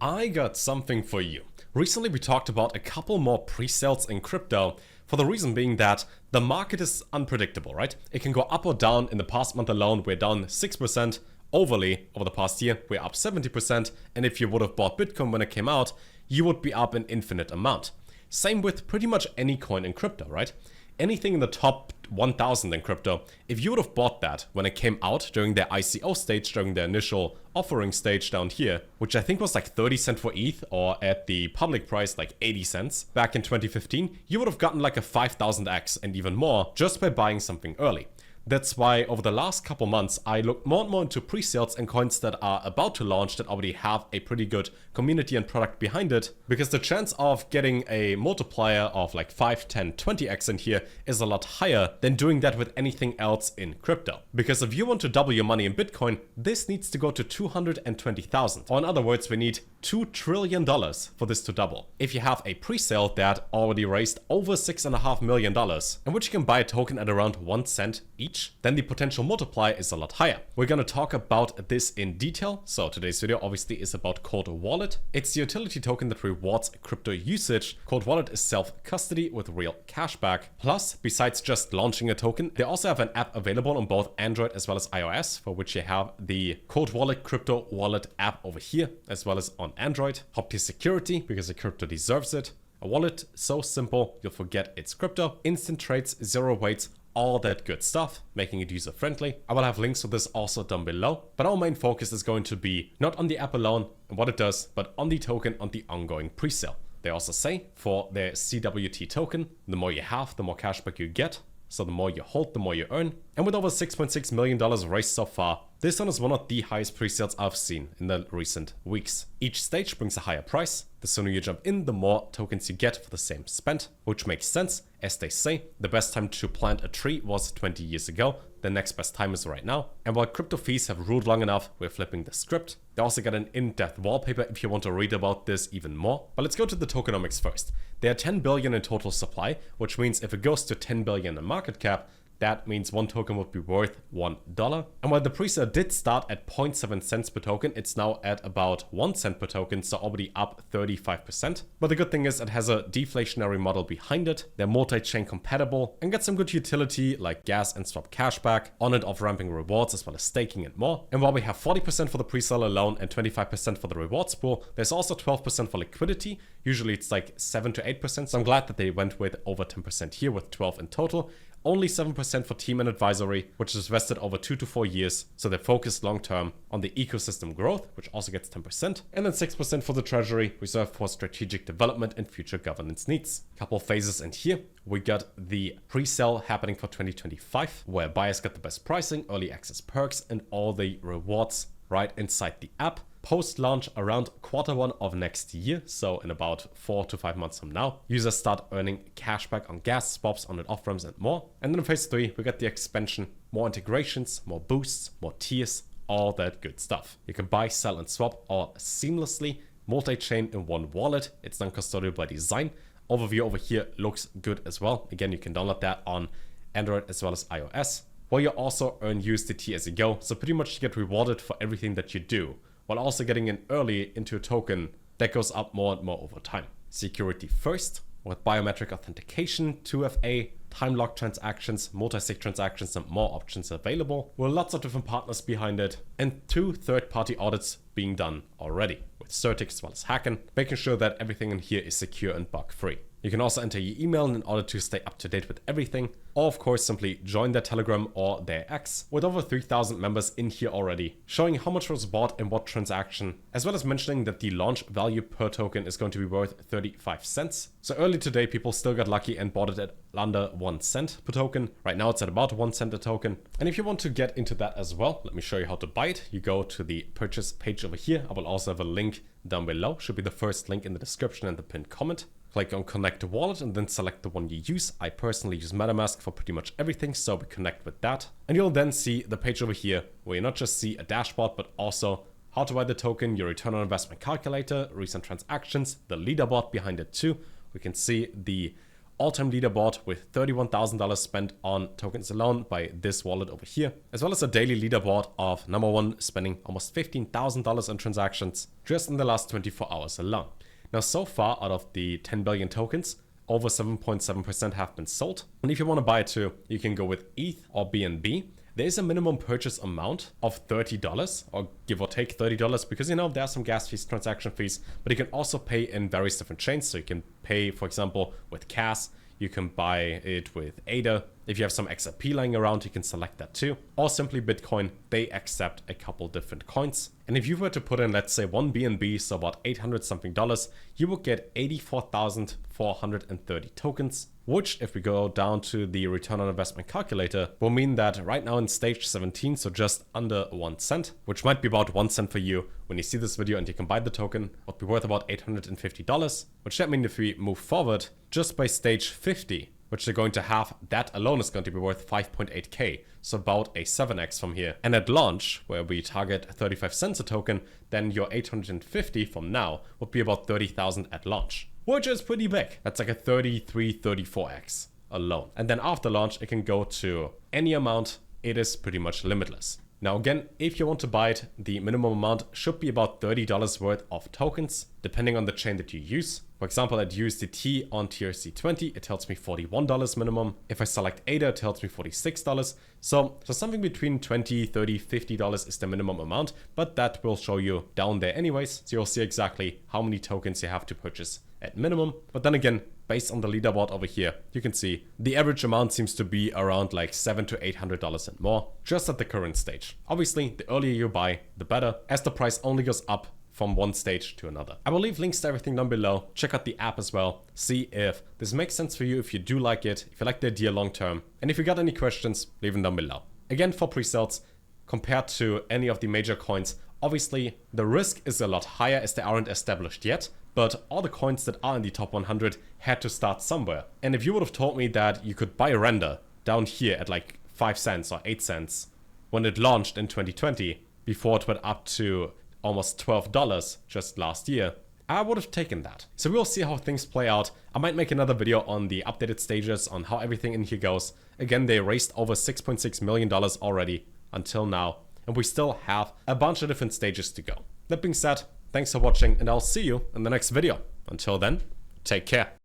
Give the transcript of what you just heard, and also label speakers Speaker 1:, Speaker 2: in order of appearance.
Speaker 1: I got something for you. Recently we talked about a couple more pre-sales in crypto, for the reason being that the market is unpredictable, right? It can go up or down. In the past month alone, we're down 6%. Overly, over the past year, we're up 70%. And if you would have bought Bitcoin when it came out, you would be up an infinite amount. Same with pretty much any coin in crypto, right? Anything in the top 1000 in crypto, if you would have bought that when it came out during their ICO stage, during the initial offering stage down here, which I think was like 30 cents for ETH, or at the public price like 80 cents back in 2015, you would have gotten like a 5000x and even more just by buying something early. That's why over the last couple months, I looked more and more into pre-sales and coins that are about to launch that already have a pretty good community and product behind it, because the chance of getting a multiplier of like 5, 10, 20x in here is a lot higher than doing that with anything else in crypto. Because if you want to double your money in Bitcoin, this needs to go to 220,000. Or in other words, we need $2 trillion for this to double. If you have a pre-sale that already raised over $6.5 million, in which you can buy a token at around 1 cent each, then the potential multiplier is a lot higher. We're going to talk about this in detail. So today's video obviously is about Coldwallet. It's the utility token that rewards crypto usage. Coldwallet is self-custody with real cashback. Plus, besides just launching a token, they also have an app available on both Android as well as iOS, for which you have the Coldwallet crypto wallet app over here, as well as on Android. Top tier security, because the crypto deserves it. A wallet so simple you'll forget it's crypto. Instant trades, zero waits, all that good stuff, making it user friendly. I will have links for this also down below, but our main focus is going to be not on the app alone and what it does, but on the token, on the ongoing pre-sale. They also say for their CWT token, the more you have, the more cashback you get. So the more you hold, the more you earn. And with over $6.6 million raised so far, this one is one of the highest pre-sales I've seen in the recent weeks. Each stage brings a higher price. The sooner you jump in, the more tokens you get for the same spend, which makes sense. As they say, the best time to plant a tree was 20 years ago. The next best time is right now. And while crypto fees have ruled long enough, we're flipping the script. They also got an in-depth wallpaper if you want to read about this even more. But let's go to the tokenomics first. There are 10 billion in total supply, which means if it goes to 10 billion in market cap, that means one token would be worth $1. And while the pre-sale did start at 0.7 cents per token, it's now at about 1 cent per token, so already up 35%. But the good thing is it has a deflationary model behind it. They're multi-chain compatible and get some good utility like gas and swap cashback, on and off ramping rewards, as well as staking and more. And while we have 40% for the pre-sale alone and 25% for the rewards pool, there's also 12% for liquidity. Usually it's like 7 to 8%, so I'm glad that they went with over 10% here with 12 in total. Only 7% for team and advisory, which is vested over 2 to 4 years, so they're focused long-term on the ecosystem growth, which also gets 10%, and then 6% for the treasury, reserved for strategic development and future governance needs. Couple phases in here. We got the pre-sale happening for 2025, where buyers get the best pricing, early access perks, and all the rewards right inside the app. Post-launch around Q1 of next year, so in about 4 to 5 months from now, users start earning cashback on gas swaps, on and off ramps, and more. And then in phase 3, we get the expansion, more integrations, more boosts, more tiers, all that good stuff. You can buy, sell, and swap all seamlessly, multi-chain in one wallet. It's non-custodial by design. Overview over here looks good as well. Again, you can download that on Android as well as iOS, where you also earn USDT as you go, so pretty much you get rewarded for everything that you do, while also getting in early into a token that goes up more and more over time. Security first, with biometric authentication, 2FA, time-locked transactions, multi-sig transactions, and more options available, with lots of different partners behind it, and 2 third-party audits being done already, with Certic as well as Hacken, making sure that everything in here is secure and bug-free. You can also enter your email in order to stay up to date with everything, or of course simply join their Telegram or their X, with over 3,000 members in here already, showing how much was bought in what transaction, as well as mentioning that the launch value per token is going to be worth 35 cents. So early today people still got lucky and bought it at under 1 cent per token. Right now it's at about 1 cent a token. And if you want to get into that as well, let me show you how to buy it. You go to the purchase page over here. I will also have a link down below, should be the first link in the description and the pinned comment. Click on connect to wallet and then select the one you use. I personally use MetaMask for pretty much everything, so we connect with that. And you'll then see the page over here where you not just see a dashboard, but also how to buy the token, your return on investment calculator, recent transactions, the leaderboard behind it too. We can see the all-time leaderboard with $31,000 spent on tokens alone by this wallet over here, as well as a daily leaderboard of number 1 spending almost $15,000 on transactions just in the last 24 hours alone. Now, so far out of the 10 billion tokens, over 7.7% have been sold. And if you want to buy too, you can go with ETH or BNB. There is a minimum purchase amount of $30 or give or take $30 because, you know, there are some gas fees, transaction fees, but you can also pay in various different chains. So you can pay, for example, with CAS. You can buy it with ADA. If you have some XRP lying around, you can select that too. Or simply Bitcoin, they accept a couple different coins. And if you were to put in, let's say, 1 BNB, so about 800 something dollars, you would get 84,430 tokens, which, if we go down to the return on investment calculator, will mean that right now in stage 17, so just under 1 cent, which might be about 1 cent for you when you see this video and you can buy the token, would be worth about $850, which that means if we move forward just by stage 50, which they're going to have, that alone is going to be worth 5.8k, so about a 7x from here. And at launch, where we target 35 cents a token, then your 850 from now would be about 30,000 at launch, which is pretty big. That's like a 34x alone. And then after launch, it can go to any amount. It is pretty much limitless. Now again, if you want to buy it, the minimum amount should be about $30 worth of tokens, depending on the chain that you use. For example, at USDT on TRC20, it tells me $41 minimum. If I select ADA, it tells me $46. So something between $20, $30, $50 is the minimum amount, but that will show you down there anyways. So you'll see exactly how many tokens you have to purchase at minimum. But then again, based on the leaderboard over here, you can see the average amount seems to be around like $700 to $800 and more, just at the current stage. Obviously, the earlier you buy, the better, as the price only goes up from one stage to another. I will leave links to everything down below. Check out the app as well. See if this makes sense for you, if you do like it, if you like the idea long term. And if you got any questions, leave them down below. Again, for pre-sales, compared to any of the major coins, obviously the risk is a lot higher as they aren't established yet. But all the coins that are in the top 100 had to start somewhere. And if you would have told me that you could buy a render down here at like 5 cents or 8 cents when it launched in 2020, before it went up to almost $12 just last year, I would have taken that. So we'll see how things play out. I might make another video on the updated stages, on how everything in here goes. Again, they raised over $6.6 million already until now, and we still have a bunch of different stages to go. That being said, thanks for watching, and I'll see you in the next video. Until then, take care.